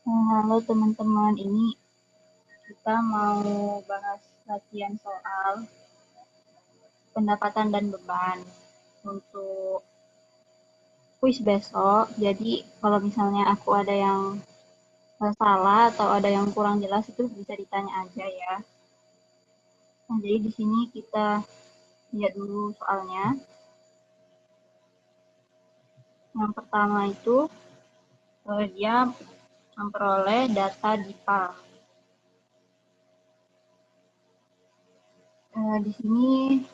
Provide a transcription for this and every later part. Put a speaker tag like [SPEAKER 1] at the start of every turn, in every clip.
[SPEAKER 1] Halo teman-teman, ini kita mau bahas latihan soal pendapatan dan beban untuk kuis besok. Jadi kalau misalnya aku ada yang salah atau ada yang kurang jelas itu bisa ditanya aja ya. Nah, jadi di sini kita lihat dulu soalnya. Yang pertama itu dia memperoleh data DIPA. Di sini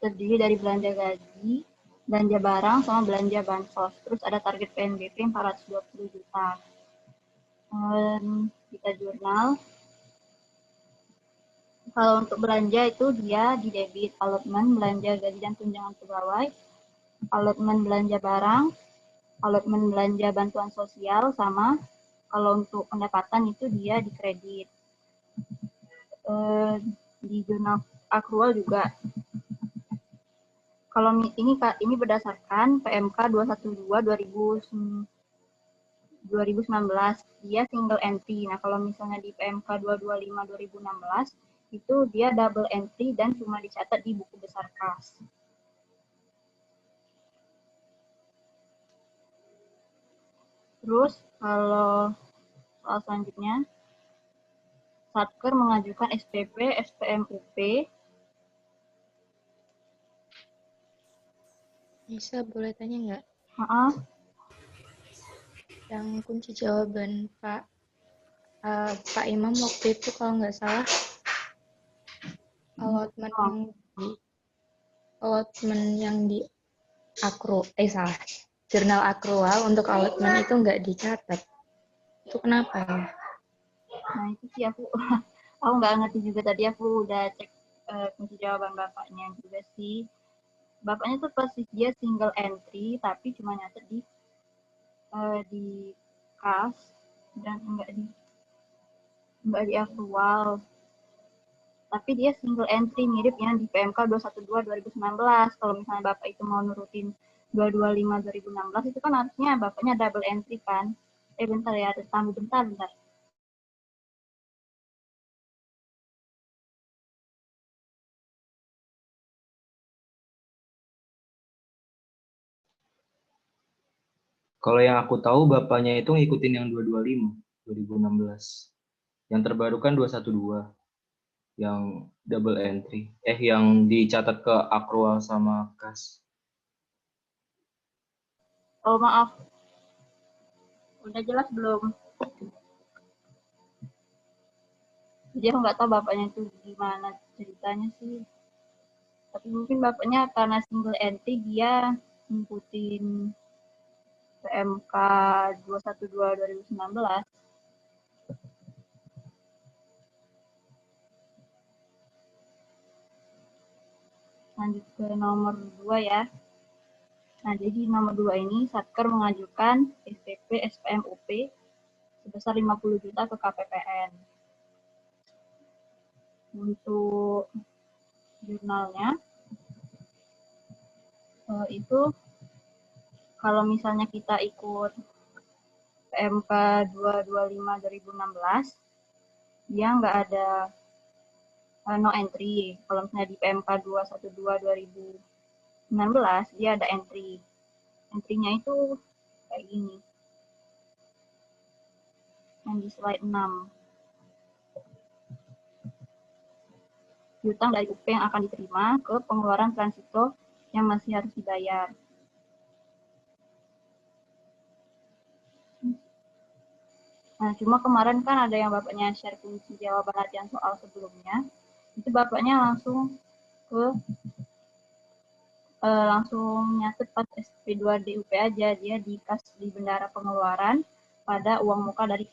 [SPEAKER 1] terdiri dari belanja gaji, belanja barang, sama belanja bansos. Terus ada target PNBP 420 juta. Kita jurnal. Kalau untuk belanja itu dia di debit, allotment belanja gaji dan tunjangan pegawai, allotment belanja barang, allotment belanja bantuan sosial, sama kalau untuk pendapatan itu dia di kredit. Di jurnal akrual juga. Kalau ini berdasarkan PMK 212 2019, dia single entry. Nah, kalau misalnya di PMK 225 2016 itu dia double entry dan cuma dicatat di buku besar kas. Terus kalau soal selanjutnya, Satker mengajukan SPP, SPMUP.
[SPEAKER 2] Bisa boleh tanya nggak?
[SPEAKER 1] Maaf.
[SPEAKER 2] Yang kunci jawaban Pak Imam waktu itu kalau nggak salah allotment yang di salah, jurnal akrual untuk allotment itu nggak dicatat. Itu kenapa ya?
[SPEAKER 1] Nah itu sih aku nggak ngerti juga, tadi aku udah cek kunci jawaban bapaknya juga sih. Bapaknya tuh persis dia single entry tapi cuma nyatet di kas dan enggak di aktual. Tapi dia single entry mirip yang di PMK 212 2019. Kalau misalnya Bapak itu mau nurutin 225 2016 itu kan harusnya Bapaknya double entry kan. Bentar ya, ada tamu, bentar.
[SPEAKER 3] Kalau yang aku tahu bapaknya itu ngikutin yang 225 2016. Yang terbaru kan 212 yang double entry. Yang dicatat ke akrual sama kas.
[SPEAKER 1] Oh maaf, udah jelas belum? Jadi aku nggak tahu bapaknya itu gimana ceritanya sih. Tapi mungkin bapaknya karena single entry dia ngikutin PMK 212 2019. Lanjut ke nomor 2 ya. Nah, jadi nomor 2 ini Satker mengajukan SPP SPMUP sebesar 50 juta ke KPPN. Untuk jurnalnya itu kalau misalnya kita ikut PMK 225 2016 dia nggak ada no entry. Kalau misalnya di PMK 212 2019 dia ada entry. Entry-nya itu kayak gini. Yang di slide 6. Piutang dari UP yang akan diterima ke pengeluaran transito yang masih harus dibayar. Nah, cuma kemarin kan ada yang bapaknya share kunci jawaban latihan soal sebelumnya. Itu bapaknya langsung nyatet pas SP2 DUP aja, dia dikas di bendara pengeluaran pada uang muka dari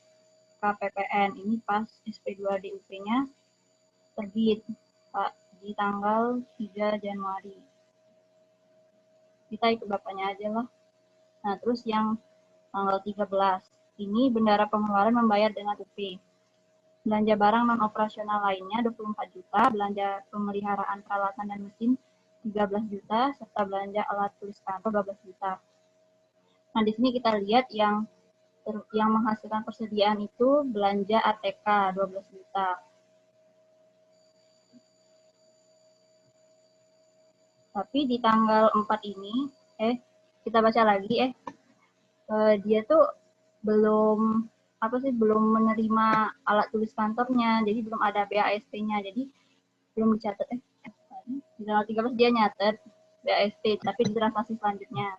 [SPEAKER 1] KPPN. Ini pas SP2 DUP-nya terbit di tanggal 3 Januari. Kita ikut bapaknya aja lah. Nah, terus yang tanggal 13. Ini bendara pengeluaran membayar dengan UP. Belanja barang non-operasional lainnya 24 juta, belanja pemeliharaan peralatan dan mesin 13 juta, serta belanja alat tulis kantor 12 juta. Nah, di sini kita lihat yang yang menghasilkan persediaan itu belanja ATK 12 juta. Tapi di tanggal 4 ini, kita baca lagi, dia tuh belum menerima alat tulis kantornya, jadi belum ada BAST-nya, jadi belum dicatat. Di tanggal 13 dia nyatet BAST, tapi di transaksi selanjutnya.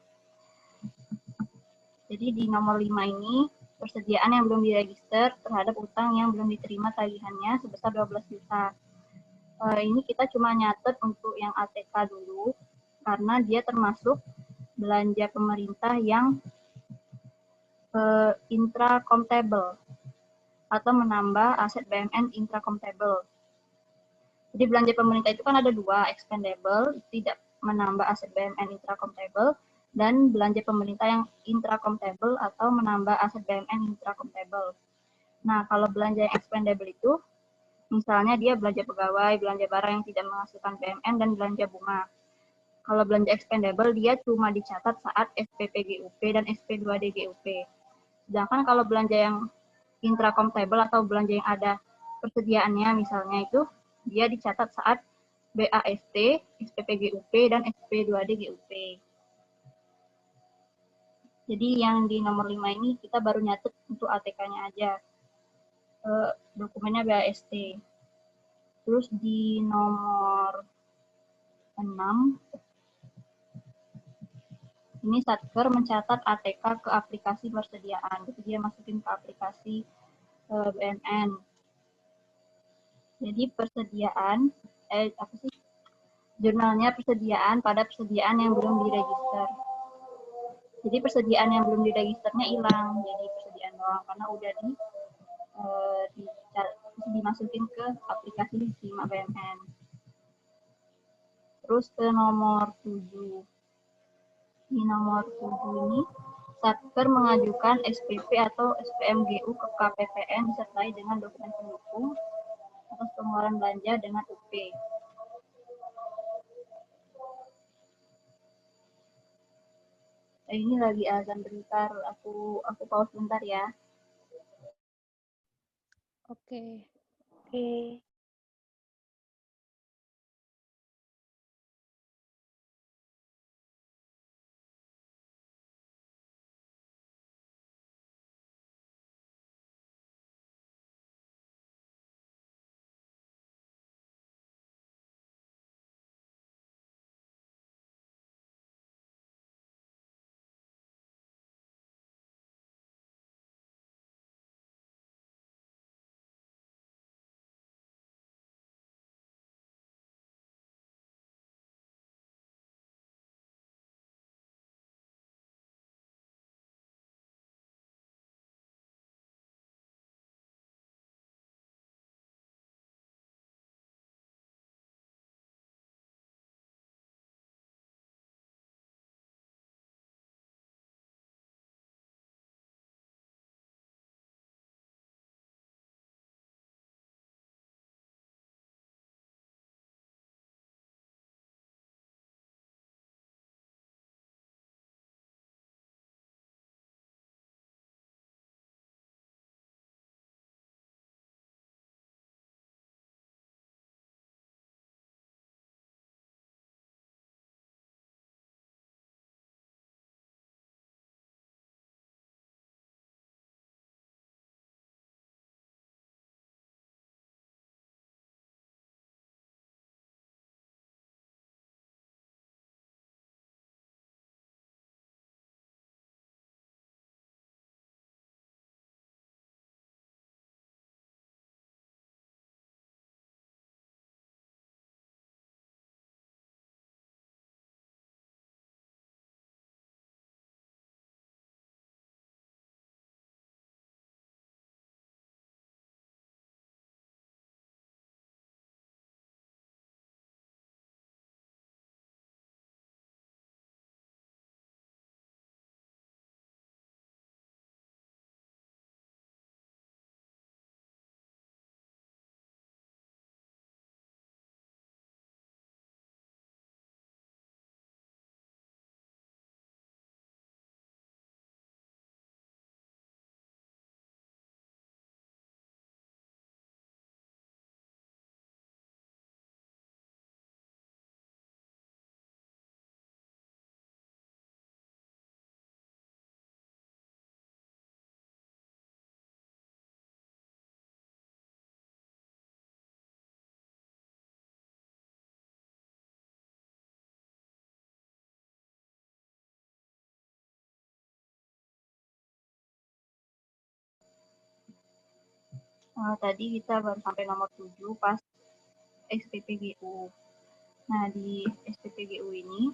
[SPEAKER 1] Jadi di nomor 5 ini, persediaan yang belum diregister terhadap utang yang belum diterima tagihannya sebesar 12 juta. Ini kita cuma nyatet untuk yang ATK dulu, karena dia termasuk belanja pemerintah yang intracomptable atau menambah aset BMN intracomptable. Jadi belanja pemerintah itu kan ada dua, expendable, tidak menambah aset BMN intracomptable, dan belanja pemerintah yang intracomptable atau menambah aset BMN intracomptable. Nah, kalau belanja yang expendable itu, misalnya dia belanja pegawai, belanja barang yang tidak menghasilkan BMN, dan belanja bunga. Kalau belanja expendable, dia cuma dicatat saat SPPGUP dan SP2DGUP. Sedangkan kalau belanja yang intracomptable atau belanja yang ada persediaannya misalnya itu, dia dicatat saat BAST, SPPGUP, dan SP2DGUP. Jadi yang di nomor 5 ini kita baru nyatet untuk ATK-nya aja. Dokumennya BAST. Terus di nomor 6, ini Satker mencatat ATK ke aplikasi persediaan. Jadi dia masukin ke aplikasi BNN. Jadi persediaan, jurnalnya persediaan pada persediaan yang belum diregister. Jadi persediaan yang belum diregisternya hilang, jadi persediaan doang karena udah dimasukin ke aplikasi Simak BMN. Terus ke nomor 7. Di nomor 7 ini, Satker mengajukan SPP atau SPMGU ke KPPN disertai dengan dokumen pendukung atas pengeluaran belanja dengan UP. Ini lagi azan bentar, aku pause bentar ya.
[SPEAKER 2] Oke.
[SPEAKER 4] Oke.
[SPEAKER 1] Tadi kita baru sampai nomor 7 pas SPPGU. Nah, di SPPGU ini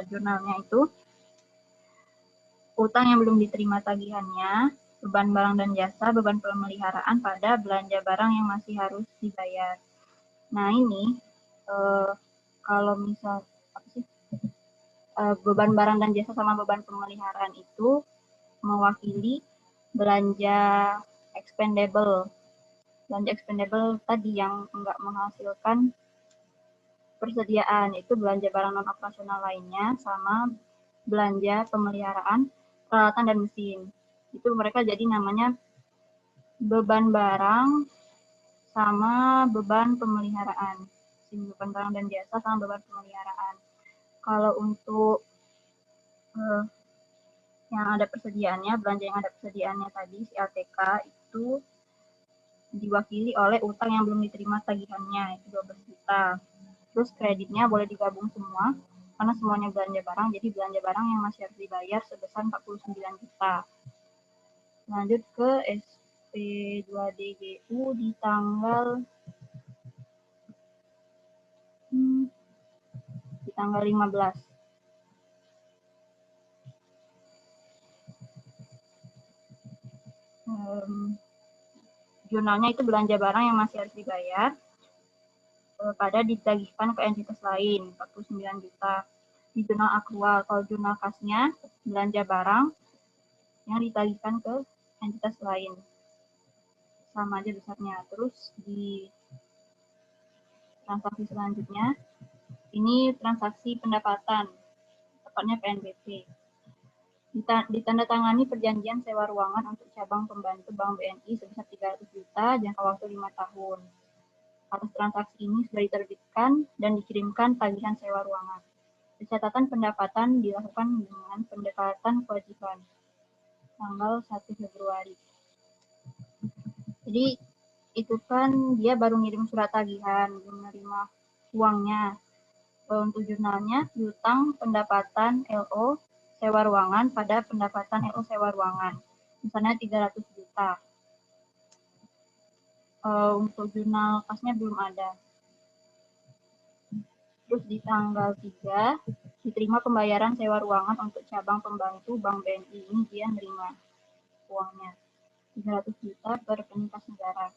[SPEAKER 1] jurnalnya itu utang yang belum diterima tagihannya, beban barang dan jasa, beban pemeliharaan pada belanja barang yang masih harus dibayar. Nah, ini kalau misal beban barang dan jasa sama beban pemeliharaan itu mewakili belanja expendable. Belanja expendable tadi yang enggak menghasilkan persediaan, itu belanja barang non operasional lainnya sama belanja pemeliharaan peralatan dan mesin. Itu mereka jadi namanya beban barang sama beban pemeliharaan. Beban barang dan jasa sama beban pemeliharaan. Kalau untuk yang ada persediaannya, belanja yang ada persediaannya tadi, si LTK itu diwakili oleh utang yang belum diterima tagihannya, itu 12 juta. Terus kreditnya boleh digabung semua, karena semuanya belanja barang, jadi belanja barang yang masih harus dibayar sebesar 49 juta. Lanjut ke SP2DGU di tanggal 15. Jurnalnya itu belanja barang yang masih harus dibayar pada ditagihkan ke entitas lain, 49 juta. Di jurnal akrual, kalau jurnal kasnya belanja barang yang ditagihkan ke entitas lain, sama aja besarnya. Terus di transaksi selanjutnya, ini transaksi pendapatan, tepatnya PNBP. Ditandatangani perjanjian sewa ruangan untuk cabang pembantu Bank BNI sebesar 300 juta, jangka waktu 5 tahun. Atas transaksi ini sudah diterbitkan dan dikirimkan tagihan sewa ruangan. Pencatatan pendapatan dilakukan dengan pendekatan kewajiban, tanggal 1 Februari. Jadi itu kan dia baru ngirim surat tagihan, belum menerima uangnya. Untuk jurnalnya, piutang pendapatan LO sewa ruangan pada pendapatan LO sewa ruangan, misalnya 300 juta. Untuk jurnal kasnya belum ada. Terus di tanggal 3, diterima pembayaran sewa ruangan untuk cabang pembantu Bank BNI. Ini dia nerima uangnya, 300 juta per penyintas negara.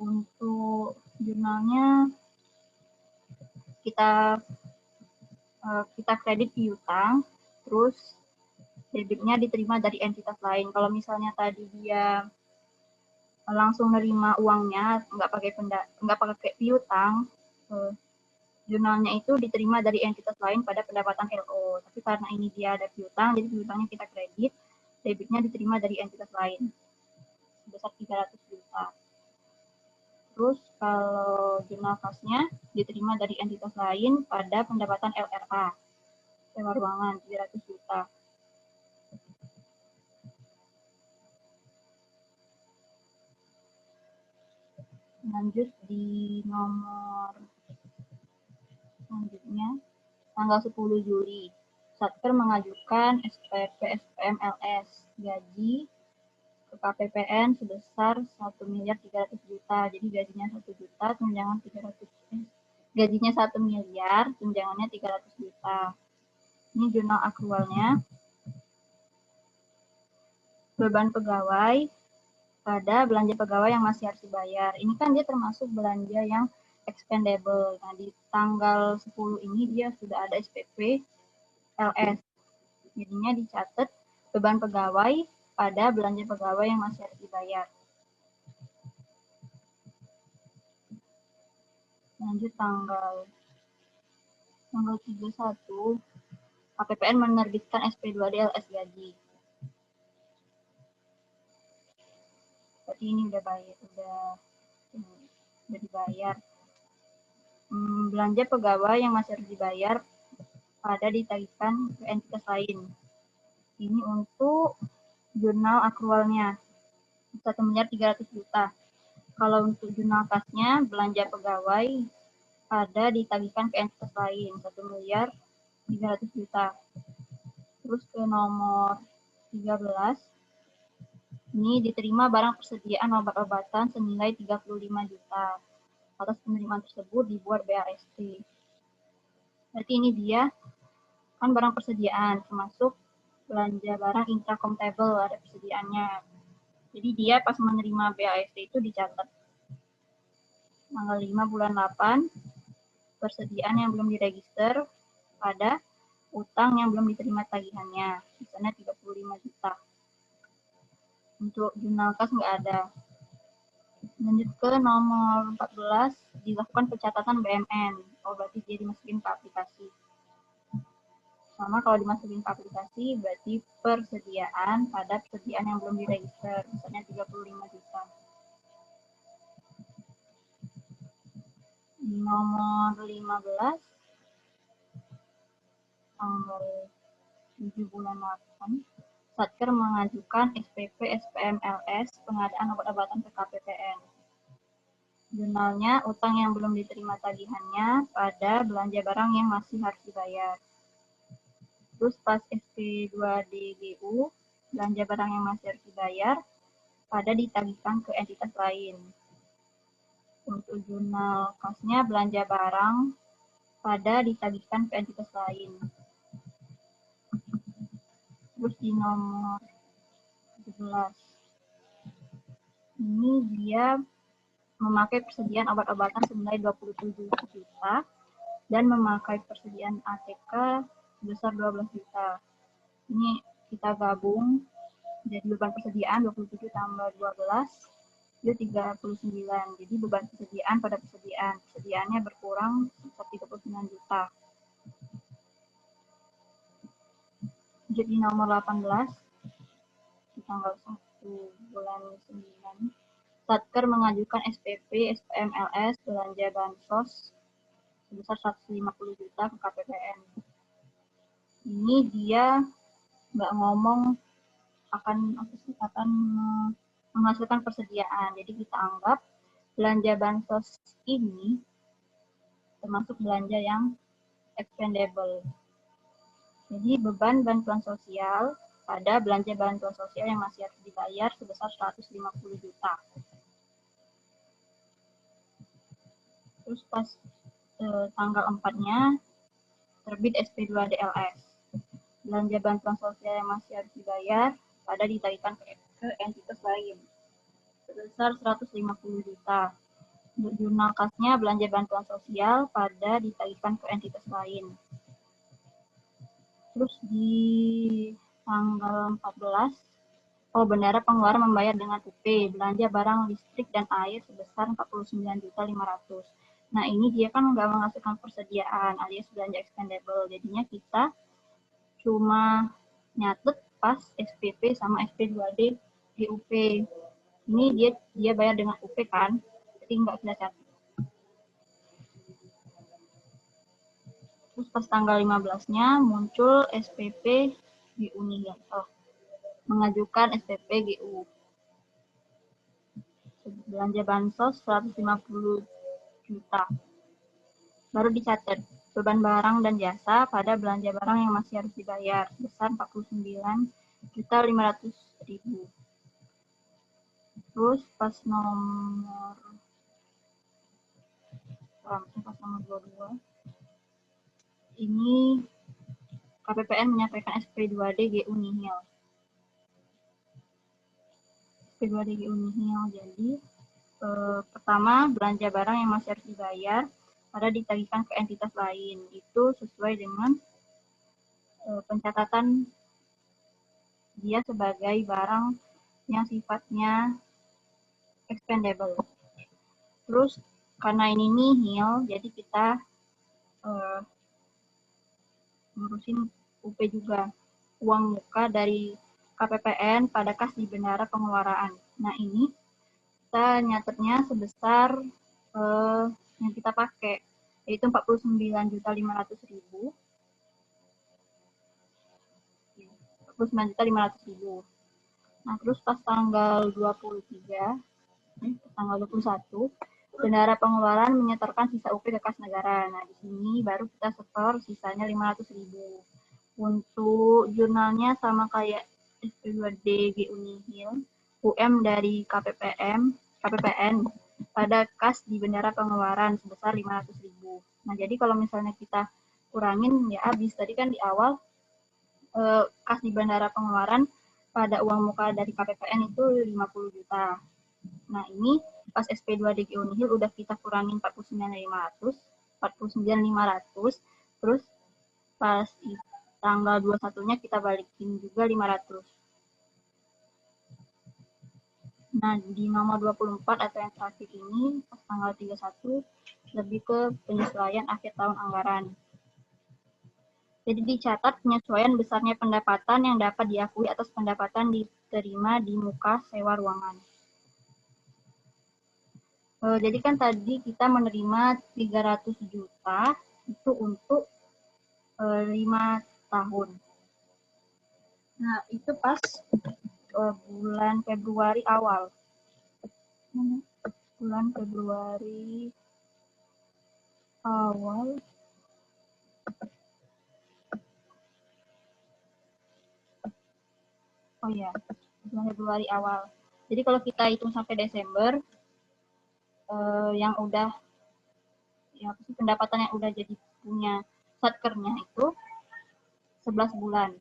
[SPEAKER 1] Untuk jurnalnya, kita kredit piutang, terus debitnya diterima dari entitas lain. Kalau misalnya tadi dia langsung nerima uangnya, nggak pakai piutang, jurnalnya itu diterima dari entitas lain pada pendapatan LO. Tapi karena ini dia ada piutang, jadi piutangnya kita kredit, debitnya diterima dari entitas lain sebesar 300 juta. Terus kalau jurnal kasnya diterima dari entitas lain pada pendapatan LRA, sewa ruangan 300 juta. Lanjut di nomor selanjutnya, tanggal 10 Juli, Satker mengajukan SPP SPM LS gaji ke KPPN sebesar 1.300.000.000. Jadi gajinya 1 juta, tunjangan 300. Gajinya 1 miliar, tunjangannya 300 juta. Ini jurnal akrualnya. Beban pegawai pada belanja pegawai yang masih harus dibayar. Ini kan dia termasuk belanja yang expendable. Nah, di tanggal 10 ini dia sudah ada SPP LS. Jadinya dicatat beban pegawai pada belanja pegawai yang masih harus dibayar. Lanjut tanggal 31, KPPN menerbitkan SP2D LS gaji. Berarti ini udah dibayar. Belanja pegawai yang masih harus dibayar pada ditagihkan ke entitas lain. Ini untuk jurnal akrualnya 1.300.000.000. Kalau untuk jurnal kasnya, belanja pegawai pada ditagihkan ke entitas lain 1.300.000.000. Terus ke nomor 13, Ini diterima barang persediaan obat-obatan senilai 35 juta. Atas penerimaan tersebut dibuat BAST. Berarti ini dia kan barang persediaan, termasuk belanja barang intracomptable, ada persediaannya. Jadi dia pas menerima BAST itu dicatat tanggal 5 bulan 8, persediaan yang belum diregister pada utang yang belum diterima tagihannya, misalnya 35 juta. Untuk jurnal kas nggak ada. Lanjut ke nomor 14, dilakukan pencatatan BMN. Oh, berarti dia dimasukin ke aplikasi. Sama kalau dimasukin ke aplikasi, berarti persediaan pada persediaan yang belum diregister, misalnya 35 juta. Nomor 15, tanggal 7 bulan 8, Satker mengajukan SPP SPMLS pengadaan obat-obatan ke KPPN. Jurnalnya utang yang belum diterima tagihannya pada belanja barang yang masih harus dibayar. Terus pas SP2DGU, belanja barang yang masih harus dibayar pada ditagihkan ke entitas lain. Untuk jurnal kasnya belanja barang pada ditagihkan ke entitas lain. Terus di nomor 17, ini dia memakai persediaan obat-obatan senilai 27 juta dan memakai persediaan ATK sebesar 12 juta. Ini kita gabung jadi beban persediaan 27 tambah 12 itu 39. Jadi beban persediaan pada persediaannya berkurang sekitar 39 juta. Jadi nomor 18 di tanggal 1 bulan 9, Satker mengajukan SPP SPMLS belanja bansos sebesar 150 juta ke KPPN. Ini dia nggak ngomong akan menghasilkan persediaan. Jadi kita anggap belanja bansos ini termasuk belanja yang expendable. Jadi beban bantuan sosial pada belanja bantuan sosial yang masih harus dibayar sebesar 150 juta. Terus pas tanggal 4-nya terbit SP2DLS. Belanja bantuan sosial yang masih harus dibayar pada ditagihkan ke entitas lain sebesar 150 juta. Untuk jurnal kasnya belanja bantuan sosial pada ditagihkan ke entitas lain. Terus di tanggal 14, bendara pengeluaran membayar dengan UP, belanja barang listrik dan air sebesar 49.500. Nah, ini dia kan nggak menghasilkan persediaan alias belanja expendable. Jadinya kita cuma nyatet pas SPP sama SP2D di UP. Ini dia bayar dengan UP kan, jadi nggak kita catat. Terus pas tanggal 15-nya muncul SPP GU nih, mengajukan SPP GU. Belanja bansos 150 juta. Baru dicatat beban barang dan jasa pada belanja barang yang masih harus dibayar sebesar 49.500.000. Terus pas nomor 22 ini KPPN menyampaikan SP2D GU nihil. SP2D GU nihil, jadi pertama belanja barang yang masih harus dibayar pada ditagihkan ke entitas lain. Itu sesuai dengan pencatatan dia sebagai barang yang sifatnya expendable. Terus karena ini nihil, jadi kita ngurusin UP juga, uang muka dari KPPN pada kas di bendara pengeluaran. Nah, ini kita nyatetnya sebesar yang kita pakai, yaitu 49.500.000. 49.500.000. Nah, terus pas tanggal 21, bendara pengeluaran menyetorkan sisa UP ke kas negara. Nah, di sini baru kita setor sisanya 500.000. Untuk jurnalnya sama kayak SP2D GU nihil, UM dari KPPN pada kas di Bendara Pengeluaran sebesar 500.000. Nah, jadi kalau misalnya kita kurangin ya habis. Tadi kan di awal kas di Bendara Pengeluaran pada uang muka dari KPPN itu 50 juta. Nah, ini pas SP2DG Unihil udah kita kurangin 49.500, terus pas tanggal 21-nya kita balikin juga 500. Nah, di nomor 24 atau yang terakhir ini, pas tanggal 31, lebih ke penyesuaian akhir tahun anggaran. Jadi dicatat penyesuaian besarnya pendapatan yang dapat diakui atas pendapatan diterima di muka sewa ruangan. Jadi kan tadi kita menerima 300 juta itu untuk 5 tahun. Nah, itu pas bulan Februari awal. Bulan Februari awal. Oh ya, bulan Februari awal. Jadi kalau kita hitung sampai Desember, yang udah, ya pendapatan yang udah jadi punya satkernya itu 11 bulan.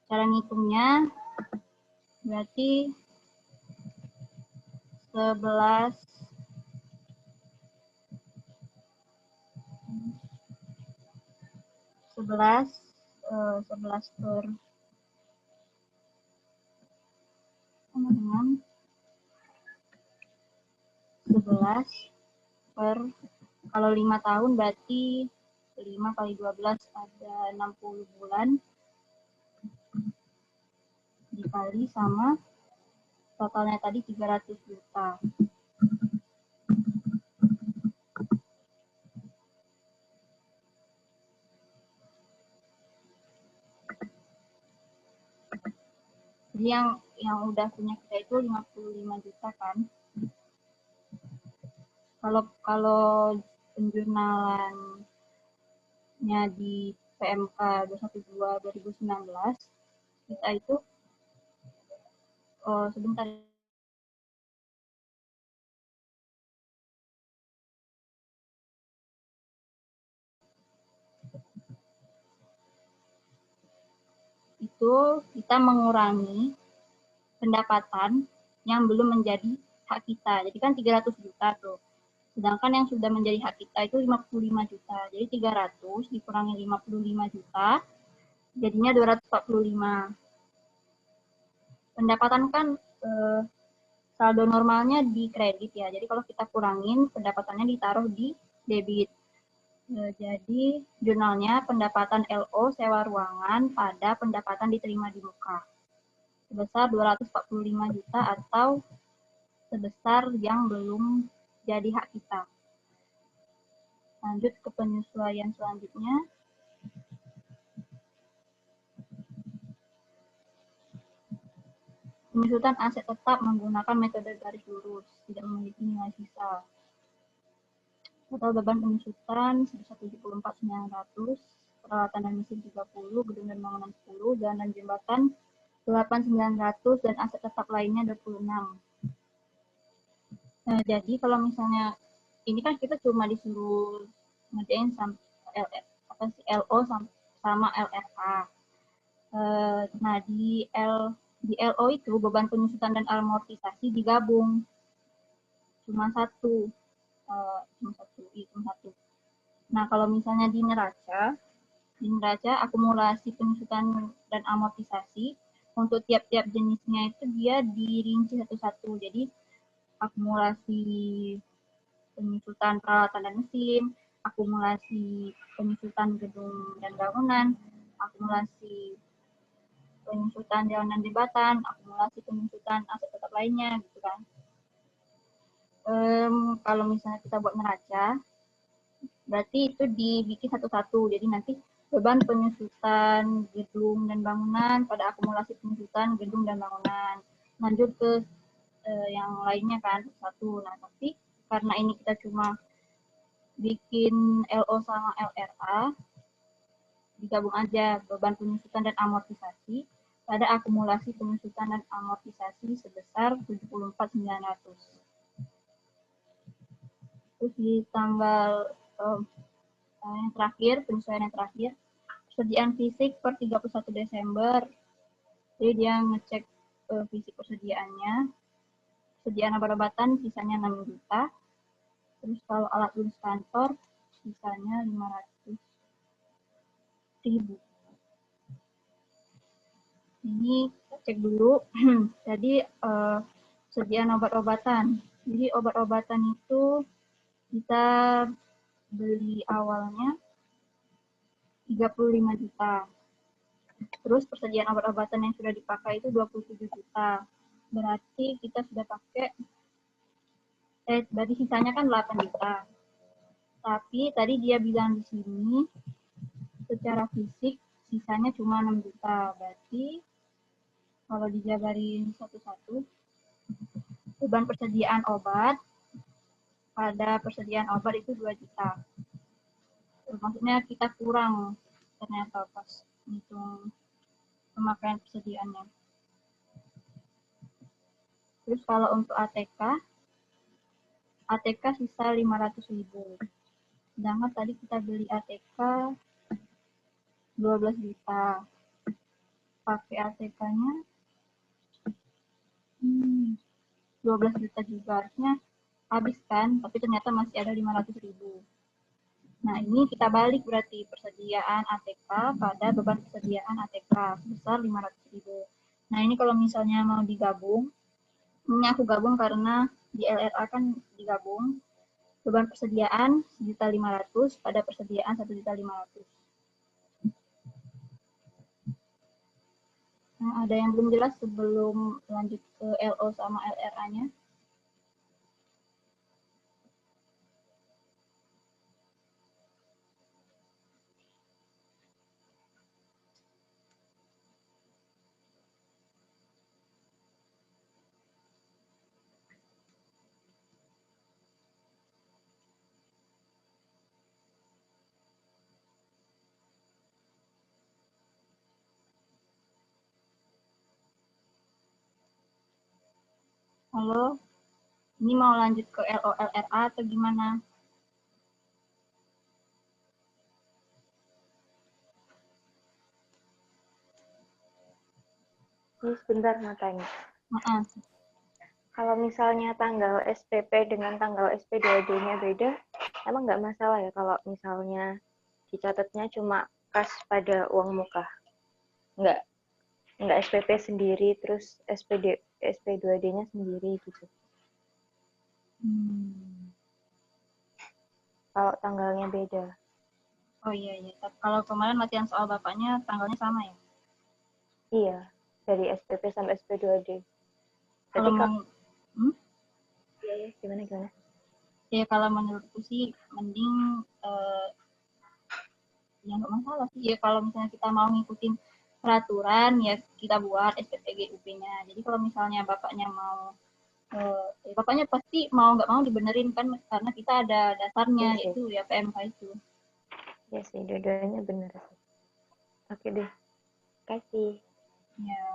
[SPEAKER 1] Cara ngitungnya berarti 11 per dengan 11 per, kalau 5 tahun berarti 5 kali 12 ada 60 bulan dikali sama totalnya tadi 300 juta. Jadi yang udah punya kita itu 55 juta kan. Kalau penjurnalannya di PMK 212 2019 kita itu sebentar, itu kita mengurangi pendapatan yang belum menjadi hak kita. Jadi kan 300 juta tuh. Sedangkan yang sudah menjadi hak kita itu 55 juta. Jadi 300 dikurangi 55 juta, jadinya 245. Pendapatan kan saldo normalnya di kredit ya. Jadi kalau kita kurangin, pendapatannya ditaruh di debit. Jadi jurnalnya pendapatan LO sewa ruangan pada pendapatan diterima di muka sebesar 245 juta atau sebesar yang belum jadi hak kita. Lanjut ke penyesuaian selanjutnya. Penyusutan aset tetap menggunakan metode garis lurus, tidak memiliki nilai sisa. Total beban penyusutan 174.900, peralatan dan mesin 30, gedung dan bangunan 10, jalan dan jembatan 8.900, dan aset tetap lainnya 26. Nah, jadi kalau misalnya ini kan kita cuma disuruh ngerjain LO sama LRA. Nah, di LO itu beban penyusutan dan amortisasi digabung. Cuma satu. Nah, kalau misalnya di neraca akumulasi penyusutan dan amortisasi untuk tiap-tiap jenisnya itu dia dirinci satu-satu. Jadi akumulasi penyusutan peralatan dan mesin, akumulasi penyusutan gedung dan bangunan, akumulasi penyusutan jalan dan jembatan, akumulasi penyusutan aset tetap lainnya, gitu kan. Kalau misalnya kita buat neraca, berarti itu dibikin satu-satu. Jadi nanti beban penyusutan gedung dan bangunan pada akumulasi penyusutan gedung dan bangunan. Lanjut ke yang lainnya kan, satu. Nah, tapi karena ini kita cuma bikin LO sama LRA, digabung aja beban penyusutan dan amortisasi. pada akumulasi penyusutan dan amortisasi sebesar 74.900. Terus di tanggal yang terakhir, penyesuaian yang terakhir, persediaan fisik per 31 Desember. Jadi dia ngecek fisik persediaannya. Persediaan obat-obatan sisanya 6 juta. Terus kalau alat tulis kantor sisanya 500.000. Ini cek dulu. Jadi persediaan obat-obatan. Jadi obat-obatan itu kita beli awalnya 35 juta. Terus persediaan obat-obatan yang sudah dipakai itu 27 juta. Berarti kita sudah pakai berarti sisanya kan 8 juta. Tapi tadi dia bilang di sini secara fisik sisanya cuma 6 juta. Berarti kalau dijabarin satu-satu, beban persediaan obat pada persediaan obat itu 2 juta. Maksudnya kita kurang ternyata pas hitung pemakaian persediaannya. Terus kalau untuk ATK sisa 500.000. Sedangkan tadi kita beli ATK 12 juta. Pakai ATK-nya 12 juta juga, artinya habis kan, tapi ternyata masih ada 500.000. Nah, ini kita balik berarti persediaan ATK pada beban persediaan ATK sebesar 500.000. Nah, ini kalau misalnya mau digabung, ini aku gabung karena di LRA kan digabung, beban persediaan 1.500.000 pada persediaan 1.500.000. Nah, ada yang belum jelas sebelum lanjut ke LO sama LRA-nya? Halo, ini mau lanjut ke LO LRA atau gimana?
[SPEAKER 2] Ini sebentar mau tanya.
[SPEAKER 1] Maaf.
[SPEAKER 2] Kalau misalnya tanggal SPP dengan tanggal SP2D-nya beda, emang nggak masalah ya kalau misalnya dicatatnya cuma kas pada uang muka? Nggak SPP sendiri, terus SP2D-nya sendiri gitu. Kalau tanggalnya beda.
[SPEAKER 1] Oh iya. Kalau kemarin latihan soal bapaknya tanggalnya sama ya?
[SPEAKER 2] Iya, dari SPP sampai SP2D.
[SPEAKER 1] Kalau
[SPEAKER 2] mau gimana?
[SPEAKER 1] Ya kalau menurutku sih mending ya nggak masalah sih. Ya kalau misalnya kita mau ngikutin peraturan ya kita buat SPPGUP-nya. Jadi kalau misalnya bapaknya mau bapaknya pasti mau nggak mau dibenerin kan karena kita ada dasarnya
[SPEAKER 2] Yes,
[SPEAKER 1] yaitu ya PMK itu.
[SPEAKER 2] Ya sih, dua-duanya benar sih. Oke deh, kasih.
[SPEAKER 1] Ya.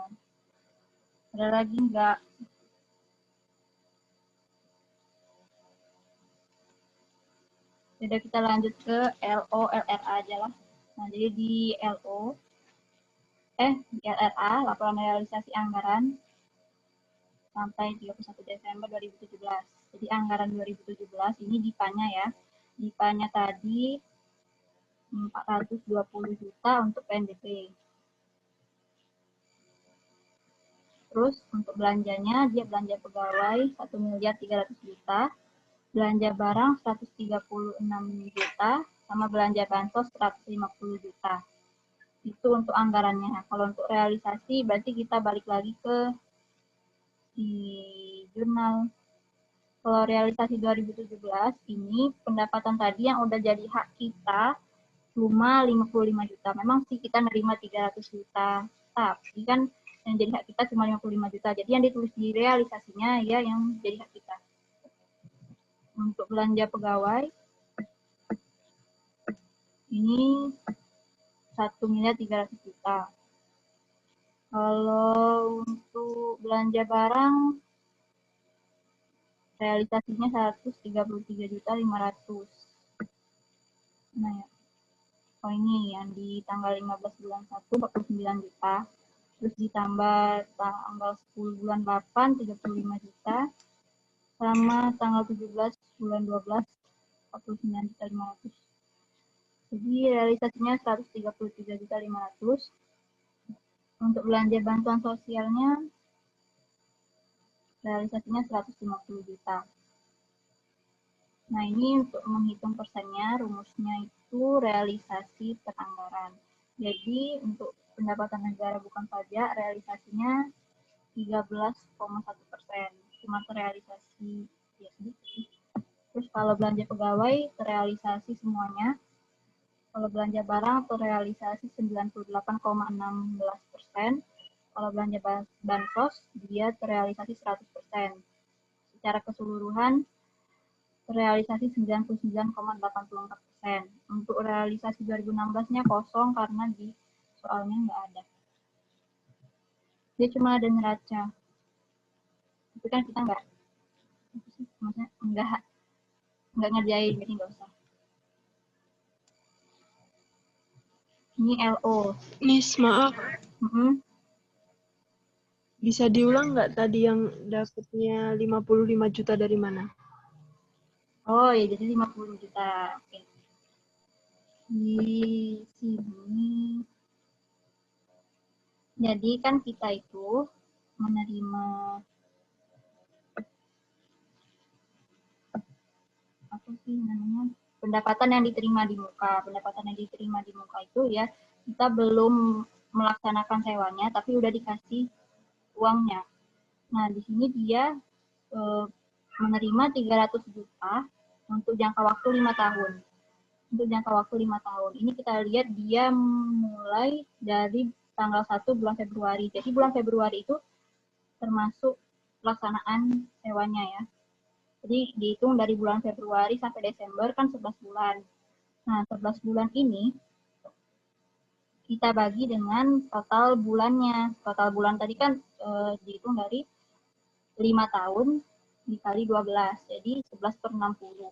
[SPEAKER 1] Ada lagi nggak? Jadi kita lanjut ke LO LRA aja lah. Nah jadi di LRA laporan realisasi anggaran sampai 31 Desember 2017. Jadi anggaran 2017 ini DIPA-nya ya. DIPA-nya tadi 420 juta untuk PNBP. Terus untuk belanjanya dia belanja pegawai 1.300.000 juta, belanja barang 136 juta, sama belanja bansos 150 juta. Itu untuk anggarannya. Kalau untuk realisasi berarti kita balik lagi ke di jurnal. Kalau realisasi 2017 ini pendapatan tadi yang udah jadi hak kita cuma 55 juta. Memang sih kita nerima 300 juta, tapi kan yang jadi hak kita cuma 55 juta. Jadi yang ditulis di realisasinya ya yang jadi hak kita. Untuk belanja pegawai ini 1.300.000 juta. Kalau untuk belanja barang, realisasinya 133.500.000. Nah, ya. Oh ini yang di tanggal 15 bulan 1, 49 juta. Terus ditambah tanggal 10 bulan 8, 35 juta. Sama tanggal 17 bulan 12, 49.500.000. Jadi realisasinya 133.500.000. Untuk belanja bantuan sosialnya, realisasinya 150 juta. Nah, ini untuk menghitung persennya, rumusnya itu realisasi per anggaran. Jadi, untuk pendapatan negara bukan pajak, realisasinya 13,1%. Cuma terrealisasi ya sedikit. Terus kalau belanja pegawai, terrealisasi semuanya. Kalau belanja barang, terrealisasi 98,16%. Kalau belanja bansos, dia terrealisasi 100%. Secara keseluruhan, terrealisasi 99,84%. Untuk realisasi 2016-nya kosong karena di soalnya nggak ada. Dia cuma ada neraca. Tapi kan kita maksudnya nggak ngerjain, jadi nggak usah. Ini LO.
[SPEAKER 4] Nis, maaf. Bisa diulang nggak tadi yang dapatnya 55 juta dari mana?
[SPEAKER 1] Oh ya, jadi 50 juta. Oke. Di sini. Jadi kan kita itu menerima apa sih namanya? Pendapatan yang diterima di muka. Pendapatan yang diterima di muka itu ya kita belum melaksanakan sewanya, tapi udah dikasih uangnya. Nah, di sini dia menerima 300 juta untuk jangka waktu 5 tahun. Untuk jangka waktu 5 tahun. Ini kita lihat dia mulai dari tanggal 1 bulan Februari. Jadi bulan Februari itu termasuk pelaksanaan sewanya ya. Jadi dihitung dari bulan Februari sampai Desember kan 11 bulan. Nah, 11 bulan ini kita bagi dengan total bulannya. Total bulan tadi kan dihitung dari 5 tahun dikali 12, jadi 11 per 60.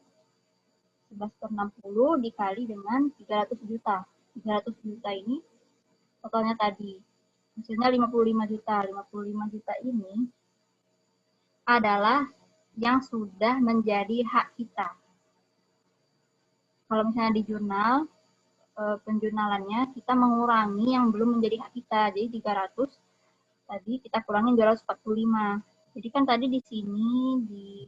[SPEAKER 1] 11 per 60 dikali dengan 300 juta. 300 juta ini totalnya tadi. Hasilnya 55 juta. 55 juta ini adalah yang sudah menjadi hak kita. Kalau misalnya di jurnal, penjurnalannya kita mengurangi yang belum menjadi hak kita. Jadi 300 tadi kita kurangin 245. Jadi kan tadi di sini di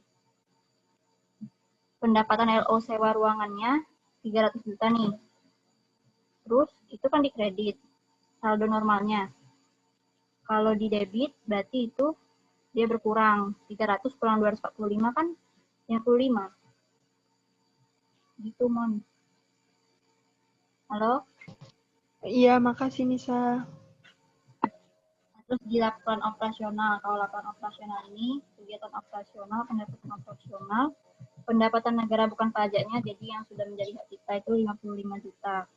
[SPEAKER 1] pendapatan LO sewa ruangannya 300 juta nih. Terus itu kan dikredit saldo normalnya. Kalau di debit berarti itu dia berkurang. 300 kurang 245 kan 55. Gitu, Mon. Halo?
[SPEAKER 4] Iya, makasih Nisa.
[SPEAKER 1] Terus di laporan operasional. Kalau laporan operasional ini, kegiatan operasional, pendapatan negara bukan pajaknya, jadi yang sudah menjadi hak kita itu 55 juta.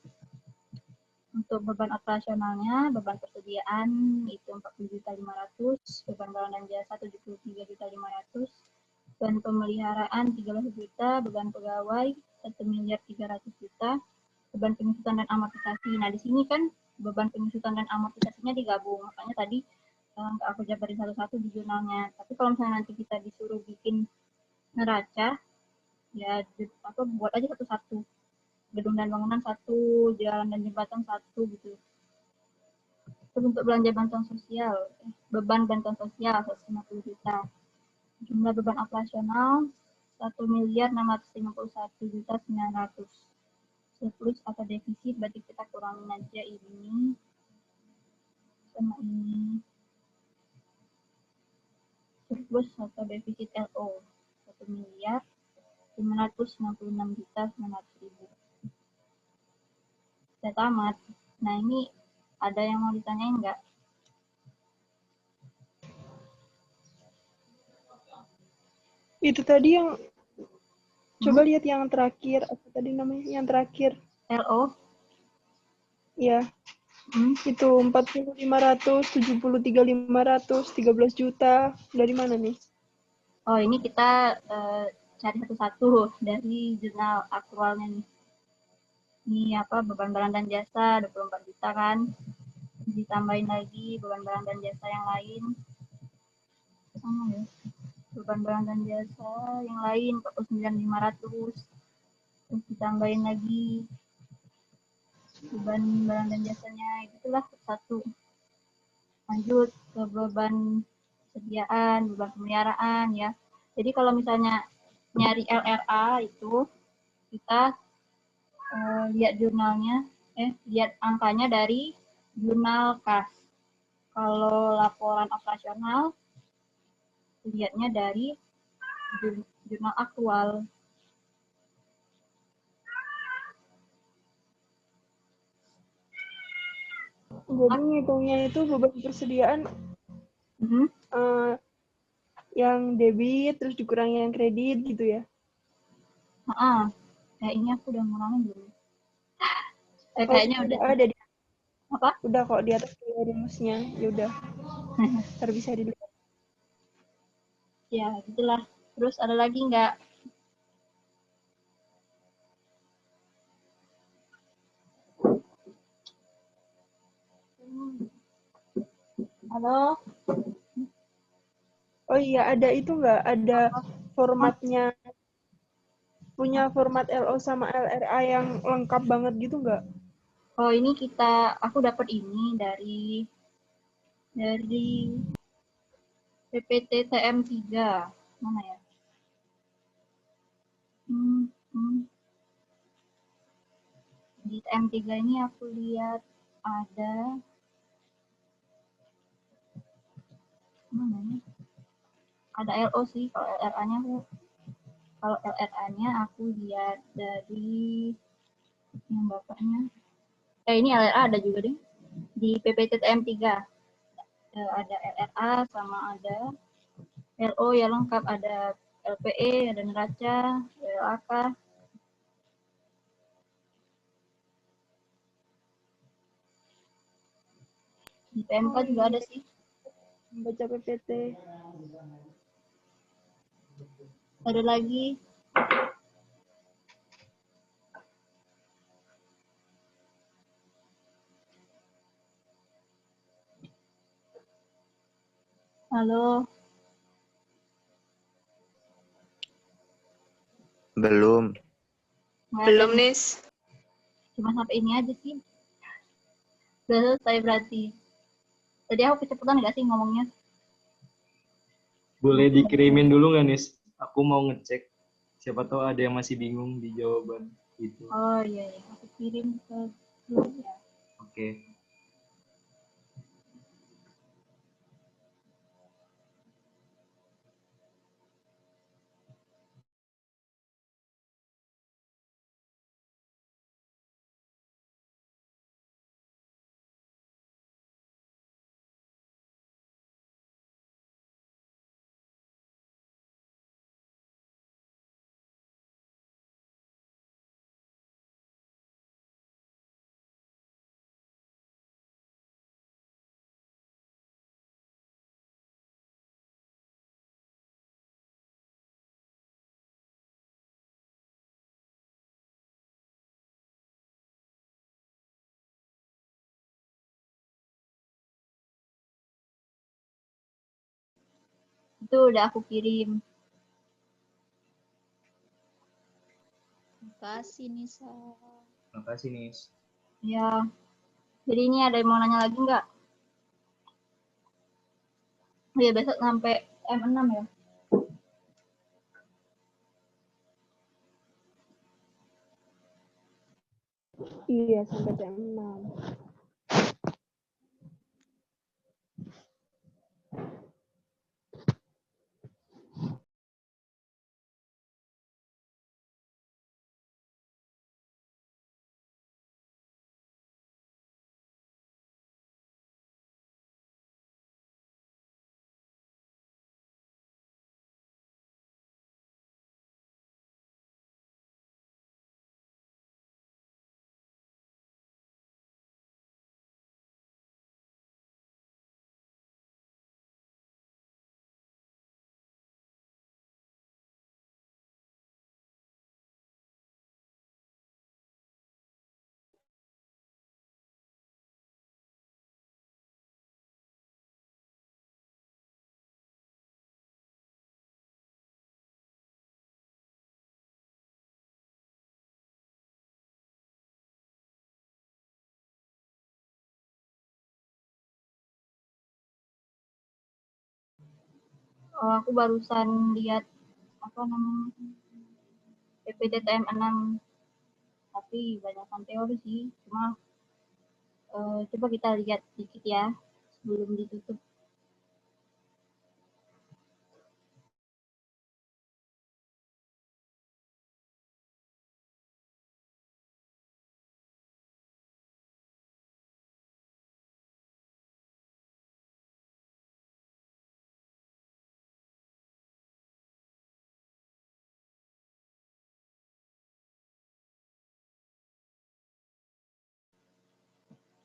[SPEAKER 1] Untuk beban operasionalnya, beban persediaan itu 40.500.000, beban barang dan jasa 73.500.000, beban pemeliharaan 13 juta, beban pegawai 1.300.000.000, beban penyusutan dan amortisasi. Nah, di sini kan beban penyusutan dan amortisasinya digabung, makanya tadi aku jabarin satu-satu di jurnalnya. Tapi kalau misalnya nanti kita disuruh bikin neraca, ya buat aja satu-satu. Gedung dan bangunan 1, jalan dan jembatan 1 gitu. Terus untuk belanja bantuan sosial, beban bantuan sosial 150 juta. Jumlah beban operasional 1.651.900.000. Surplus atau defisit berarti kita kurangin aja ini sama ini. Surplus atau defisit LO 1.596.900.000. Sudah tamat. Nah, ini ada yang mau ditanyain nggak?
[SPEAKER 4] Itu tadi yang coba lihat yang terakhir, apa tadi namanya? Yang terakhir.
[SPEAKER 1] LO?
[SPEAKER 4] Iya. Itu 40.500, 73.500, 13 juta. Dari mana nih?
[SPEAKER 1] Oh, ini kita cari satu-satu dari jurnal aktualnya nih. Ini apa, beban barang dan jasa 24 juta kan. Ditambahin lagi beban barang dan jasa yang lain. Sama ya. Beban barang dan jasa yang lain 49.500. Terus ditambahin lagi beban barang dan jasanya, itulah satu. Lanjut ke beban persediaan, beban pemeliharaan ya. Jadi kalau misalnya nyari LRA itu kita lihat jurnalnya, lihat angkanya dari jurnal KAS. Kalau laporan operasional lihatnya dari jurnal aktual.
[SPEAKER 4] Jadi ngitungnya itu beban persediaan yang debit terus dikurangi yang kredit gitu ya.
[SPEAKER 1] Ini aku udah ngurangin belum?
[SPEAKER 4] Kayaknya udah ada di
[SPEAKER 1] apa?
[SPEAKER 4] Udah kok di atas rumusnya. Ya udah. Ntar bisa dilihat.
[SPEAKER 1] Ya, gitulah. Terus ada lagi nggak? Halo?
[SPEAKER 4] Oh iya, ada itu nggak? Ada formatnya, punya format LO sama LRA yang lengkap banget gitu nggak?
[SPEAKER 1] Oh, ini aku dapat ini dari PPT TM3. Mana ya? Di TM3 ini aku lihat ada mana ya? Ada LO sih, kalau LRA-nya aku lihat dari yang bapaknya. Ini LRA ada juga deh di PPT TM3. Ada LRA sama ada LO ya lengkap, ada LPE, ada neraca, LAK. Di PMK juga ada sih.
[SPEAKER 4] Baca PPT.
[SPEAKER 1] Ada lagi. Halo.
[SPEAKER 5] Belum.
[SPEAKER 4] Belum, Nis.
[SPEAKER 1] Cuma sampai ini aja sih. Udah selesai berarti. Tadi aku kecepatan nggak sih ngomongnya?
[SPEAKER 3] Boleh dikirimin dulu nggak, Nis? Aku mau ngecek. Siapa tahu ada yang masih bingung di jawaban itu.
[SPEAKER 1] Oh iya, aku kirim ke grup ya.
[SPEAKER 3] Oke.
[SPEAKER 1] Itu udah aku kirim.
[SPEAKER 6] Makasih Nisa.
[SPEAKER 3] Makasih, Nis.
[SPEAKER 1] Ya. Jadi ini ada yang mau nanya lagi nggak? Oh ya, besok sampai M6 ya?
[SPEAKER 4] Iya, sampai jam 6.
[SPEAKER 1] Aku barusan lihat apa namanya PPTTM 6, tapi banyakkan teori sih. Cuma coba kita lihat sedikit ya sebelum ditutup.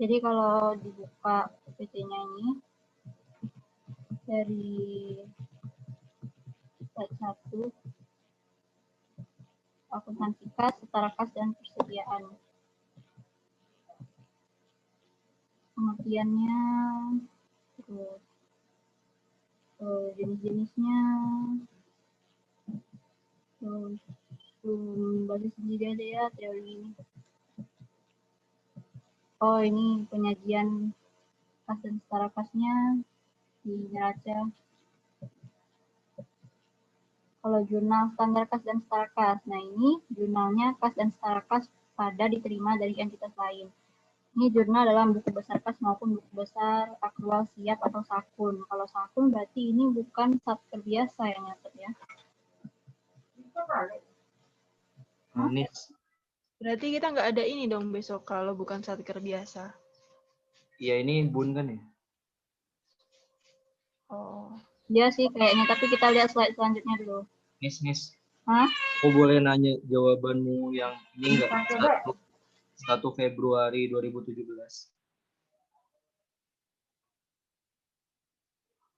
[SPEAKER 1] Jadi kalau dibuka PPT-nya ini dari slide 1, akuntansi kas, setara kas, dan persediaan. Pengertiannya, terus jenis-jenisnya, terus basis sendiri aja ya teori ini. Oh, ini penyajian kas dan setara kasnya di neraca. Kalau jurnal standar kas dan setara kas, nah ini jurnalnya kas dan setara kas pada diterima dari entitas lain. Ini jurnal dalam buku besar kas maupun buku besar akrual siap atau sakun. Kalau sakun berarti ini bukan satker biasa yang nyatet ya.
[SPEAKER 3] Manis.
[SPEAKER 4] Berarti kita nggak ada ini dong besok kalau bukan satker biasa.
[SPEAKER 3] Iya, ini bun kan ya?
[SPEAKER 4] Oh.
[SPEAKER 1] Dia sih kayaknya, tapi kita lihat slide selanjutnya dulu.
[SPEAKER 3] Nis.
[SPEAKER 1] Hah?
[SPEAKER 3] Aku boleh nanya jawabanmu yang ini enggak? 1 Februari 2017.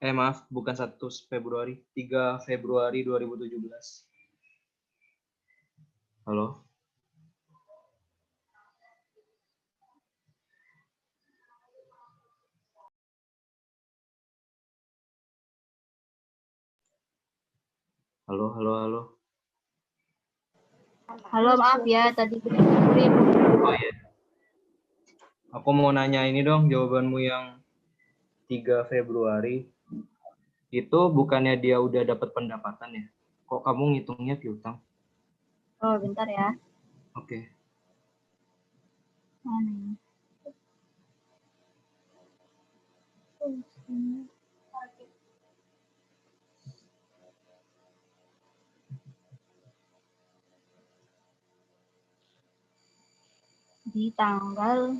[SPEAKER 3] Maaf, bukan 1 Februari, 3 Februari 2017. Halo? Halo.
[SPEAKER 1] Halo, maaf ya, tadi kuring.
[SPEAKER 3] Oh iya. Aku mau nanya ini dong, jawabanmu yang 3 Februari. Itu bukannya dia udah dapat pendapatan ya? Kok kamu ngitungnya piutang?
[SPEAKER 1] Oh, bentar ya.
[SPEAKER 3] Oke.
[SPEAKER 1] Mana? Di tanggal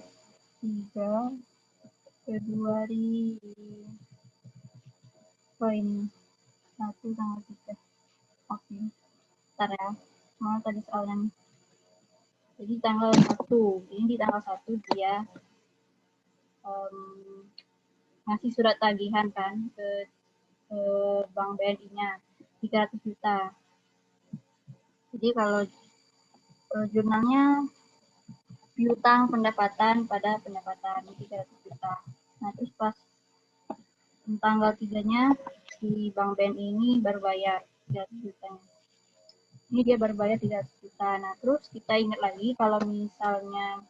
[SPEAKER 1] 3 Februari. Oh ini, 1 tanggal 3. Oke, bentar ya. Mau tadi soalnya nih. Jadi tanggal 1, ini di tanggal 1 dia ngasih surat tagihan kan ke Bank BNI-nya 300 juta. Jadi kalau jurnalnya piutang pendapatan pada pendapatan 300 juta. Nah, terus pas tanggal 3-nya si Bank BNI ini baru bayar 300 jutanya. Ini dia baru bayar 300 juta. Nah, terus kita ingat lagi kalau misalnya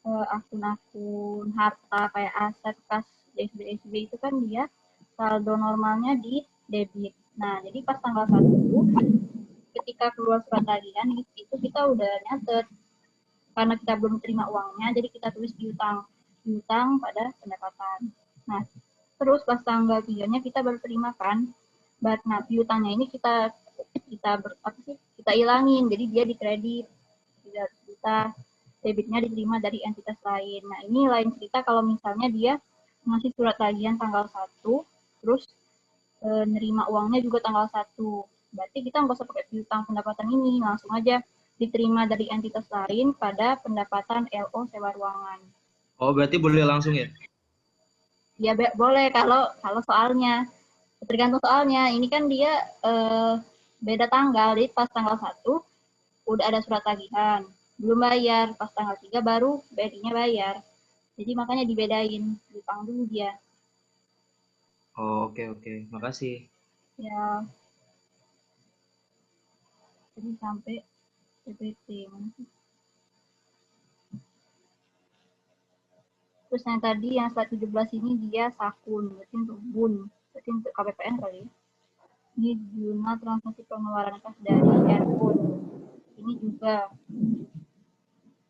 [SPEAKER 1] akun-akun harta kayak aset, kas, DSB itu kan dia saldo normalnya di debit. Nah, jadi pas tanggal 1 ketika keluar surat tagihan itu kita udah nyatet karena kita belum terima uangnya, jadi kita tulis piutang pada pendapatan. Nah, terus pas tanggal 3-nya kita baru terima kan. Nah, piutangnya ini kita ilangin, jadi dia dikredit 300 juta. Debitnya diterima dari entitas lain. Nah, ini lain cerita kalau misalnya dia ngasih surat tagihan tanggal 1, terus nerima uangnya juga tanggal 1. Berarti kita nggak usah pakai piutang pendapatan ini, langsung aja diterima dari entitas lain pada pendapatan LO sewa ruangan.
[SPEAKER 3] Oh, berarti boleh langsung ya?
[SPEAKER 1] Ya, boleh kalau soalnya. Tergantung soalnya. Ini kan dia beda tanggal, jadi pas tanggal 1 udah ada surat tagihan. Belum bayar, pas tanggal 3 baru BNI-nya bayar. Jadi makanya dibedain, utang dulu dia.
[SPEAKER 3] Oh, oke. Makasih.
[SPEAKER 1] Ya. Jadi sampai PPT. Terus yang tadi yang slide 17 ini dia sakun, berarti untuk bun. Berarti untuk KPPN kali ya. Ini jurnal transaksi pengeluaran kas dari Airport. Ini juga.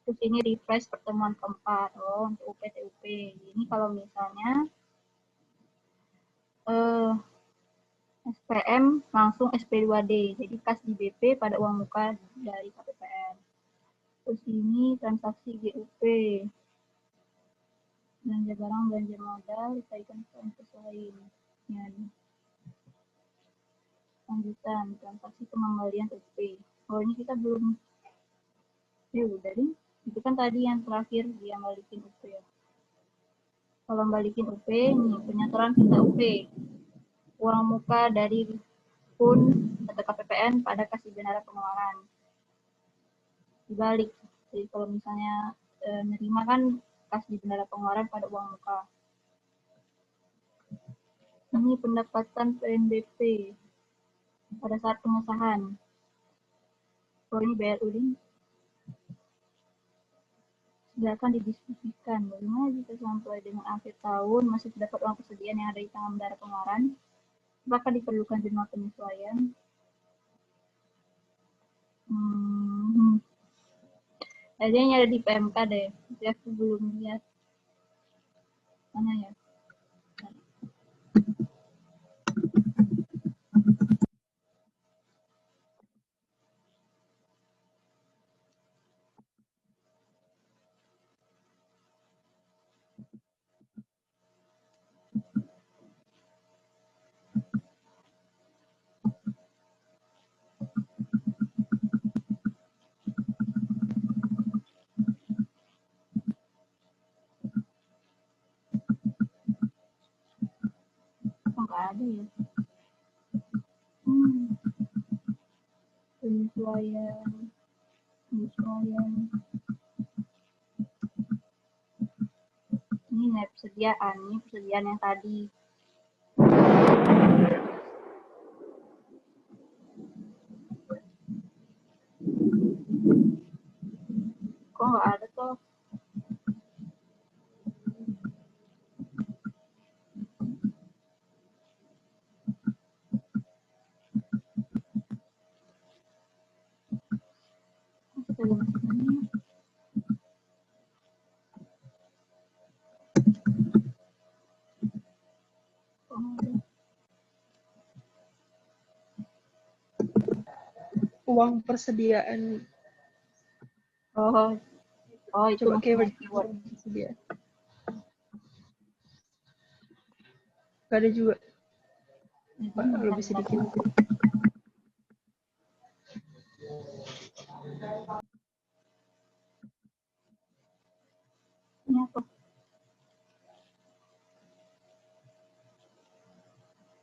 [SPEAKER 1] Terus ini refresh pertemuan keempat. Oh, untuk UP TUP. Ini kalau misalnya SPM langsung SP2D. Jadi kas di BP pada uang muka dari KPPN. Terus ini transaksi GUP. Belanja barang, belanja modal, dikaitkan ke investasi lain. Ya, lanjutan transaksi pengembalian UP. Oh, ini kita belum. Ya udah deh. Itu kan tadi yang terakhir dia balikin UP ya. Kalau balikin UP, nih penyetoran kita UP. Uang muka dari PUN atau KPPN pada kas bendara pengeluaran. Dibalik. Jadi kalau misalnya nerima kan kas bendara pengeluaran pada uang muka. Ini pendapatan PNBP pada saat pengesahan. Oh, ini BLU ini. Silakan didiskusikan bagaimana jika sampai dengan akhir tahun masih terdapat uang persediaan yang ada di tangan bendara pengeluaran. Apakah diperlukan jurnal penyesuaian? Kayaknya ada di PMK deh. Tapi aku belum lihat. Mana ya? Nggak ada ya. Penyesuaian. Ini persediaan yang tadi. Kok nggak ada toh?
[SPEAKER 4] Uang persediaan.
[SPEAKER 1] Oh, itu
[SPEAKER 4] Coba
[SPEAKER 1] keyword.
[SPEAKER 4] uang persediaan. Gak ada juga. Lebih sedikit.
[SPEAKER 1] Ini apa?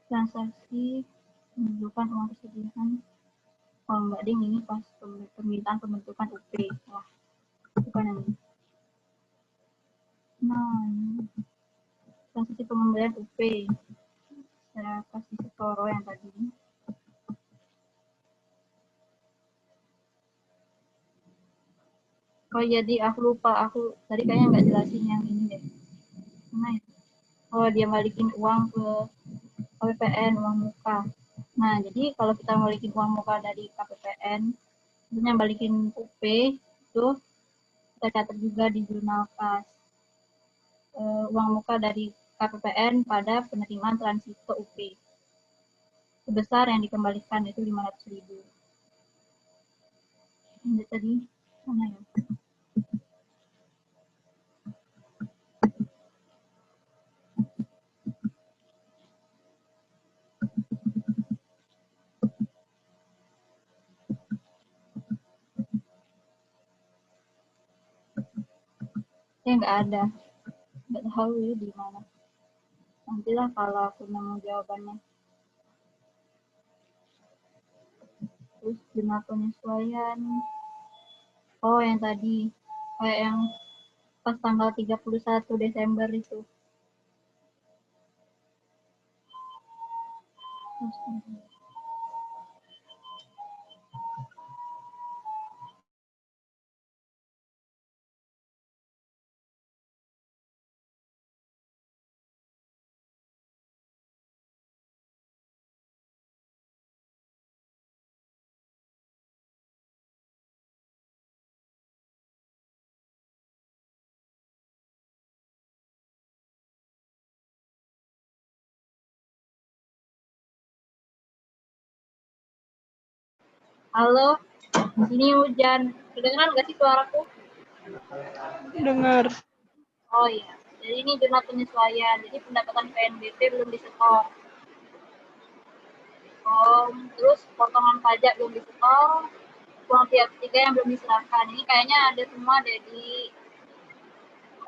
[SPEAKER 1] Transaksi menunjukkan uang persediaan. Oh enggak ding, ini pas permintaan pembentukan UP. Wah, bukan ini. Nah, ini transaksi pengembalian UP. Saya kasih setoro yang tadi. Oh jadi aku lupa, aku tadi kayaknya nggak jelasin yang ini deh. Mana ya? Oh, dia balikin uang ke KPPN, uang muka. Nah, jadi kalau kita balikin uang muka dari KPPN, sebenarnya balikin UP, itu kita catat juga di jurnal kas. Uang muka dari KPPN pada penerimaan transit ke UP. Sebesar yang dikembalikan itu 500.000. Ini tadi, mana ya? Nggak ada, nggak tahu ya di mana. Nantilah kalau aku nemu jawabannya. Terus jurnal penyesuaian. Oh, yang tadi kayak yang pas tanggal 31 Desember itu. Halo, di sini hujan. Kedengeran nggak sih suaraku?
[SPEAKER 4] Dengar.
[SPEAKER 1] Oh iya, jadi ini jurnal penyesuaian. Jadi pendapatan PNBP belum disetor. Terus potongan pajak belum disetor, uang pihak ketiga yang belum diserahkan. Ini kayaknya ada semua deh di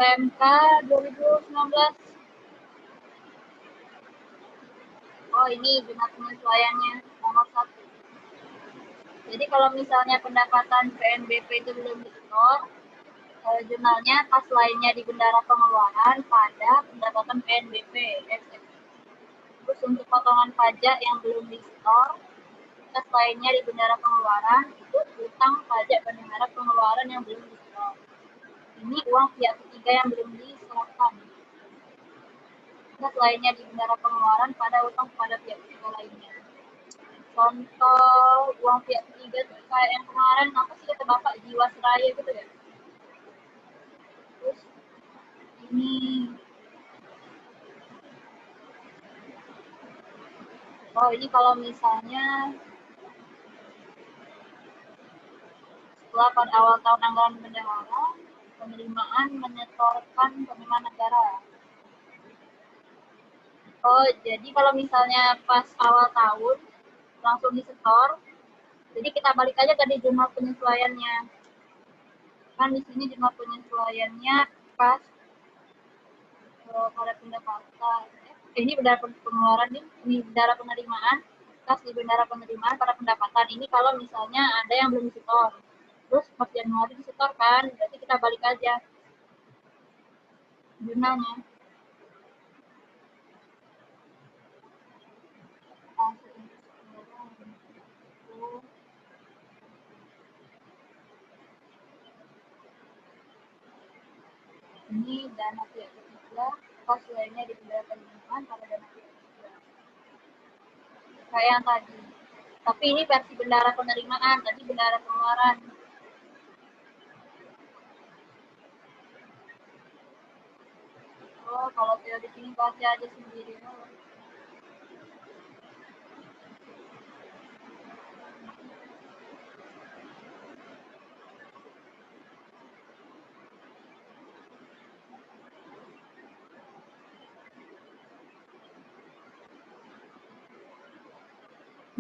[SPEAKER 1] PMK 2019. Oh ini jurnal penyesuaiannya nomor 1. Jadi kalau misalnya pendapatan PNBP itu belum disetor, jurnalnya kas lainnya di bendara pengeluaran pada pendapatan PNBP. Terus untuk potongan pajak yang belum disetor, kas lainnya di bendara pengeluaran itu utang pajak bendara pengeluaran yang belum disetor. Ini uang pihak ketiga yang belum diserahkan. Kas lainnya di bendara pengeluaran pada utang pada pihak ketiga lainnya. Contoh uang pihak ketiga tuh kayak yang kemarin apa sih kata Bapak Jiwasraya gitu ya. Terus ini ini kalau misalnya setelah pada awal tahun anggaran bendahara, penerimaan menyetorkan penerimaan negara. Jadi kalau misalnya pas awal tahun langsung disetor, jadi kita balik aja ke di jurnal penyesuaiannya. Kan di sini jurnal penyesuaiannya pas pada pendapatan. Ini bendara pengeluaran nih, ini bendara penerimaan, kas di bendara penerimaan pada pendapatan. Ini kalau misalnya ada yang belum disetor. Terus pas Januari disetor kan, berarti kita balik aja jurnalnya. Ini dana pihak ketiga, kas lainnya di bendara penerimaan pada dana pihak ketiga. Kayak yang tadi. Tapi ini versi bendara penerimaan, tadi bendara pengeluaran. Kalau teori sini baca aja sendiri.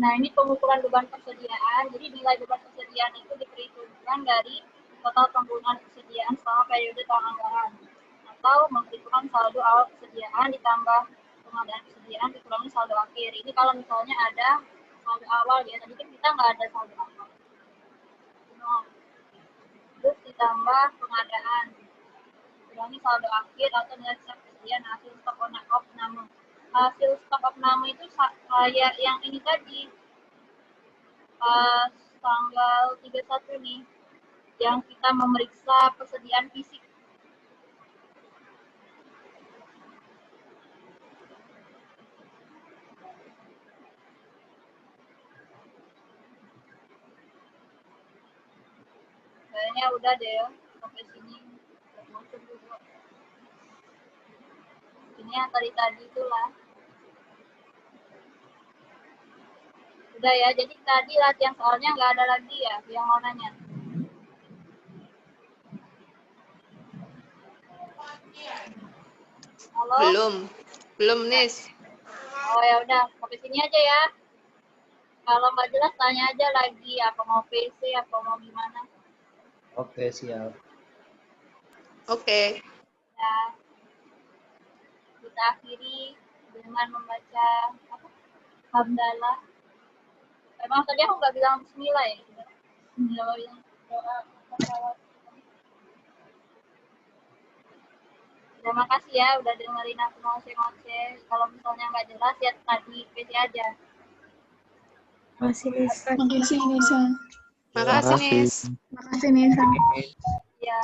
[SPEAKER 1] Nah, ini pengukuran beban persediaan. Jadi nilai beban persediaan itu diperhitungkan dari total penggunaan persediaan selama periode tahun anggaran. Atau memperhitungkan saldo awal persediaan ditambah pengadaan persediaan dikurangi saldo akhir. Ini kalau misalnya ada saldo awal ya, tadi kan kita nggak ada saldo awal. Terus ditambah pengadaan, dikurangi saldo akhir atau nilai persediaan hasil stok opname. Hasil stok opname itu kayak yang ini tadi, pas tanggal 31 nih, yang kita memeriksa persediaan fisik. Kayaknya udah deh ya, sampai sini. Ini yang tadi itulah. Udah ya, jadi tadi latihan soalnya nggak ada lagi ya yang mau nanya. Halo?
[SPEAKER 5] Belum Nis.
[SPEAKER 1] Oh ya udah, sampai sini aja ya. Kalau nggak jelas tanya aja lagi, apa mau PC, apa mau gimana.
[SPEAKER 3] Oke, siap.
[SPEAKER 5] Oke.
[SPEAKER 1] Ya. Kita akhiri dengan membaca hamdalah. Emang tadi aku nggak bilang bismillah ya? Bismillah bilang doa. Terima kasih ya udah dengerin aku ngoceh-ngoceh. Kalau misalnya nggak jelas ya tadi PC aja.
[SPEAKER 4] Makasih, Nis.
[SPEAKER 6] Makasih, Nisa.
[SPEAKER 5] Makasih Nis.
[SPEAKER 6] Makasih, Nisa.
[SPEAKER 1] Ya.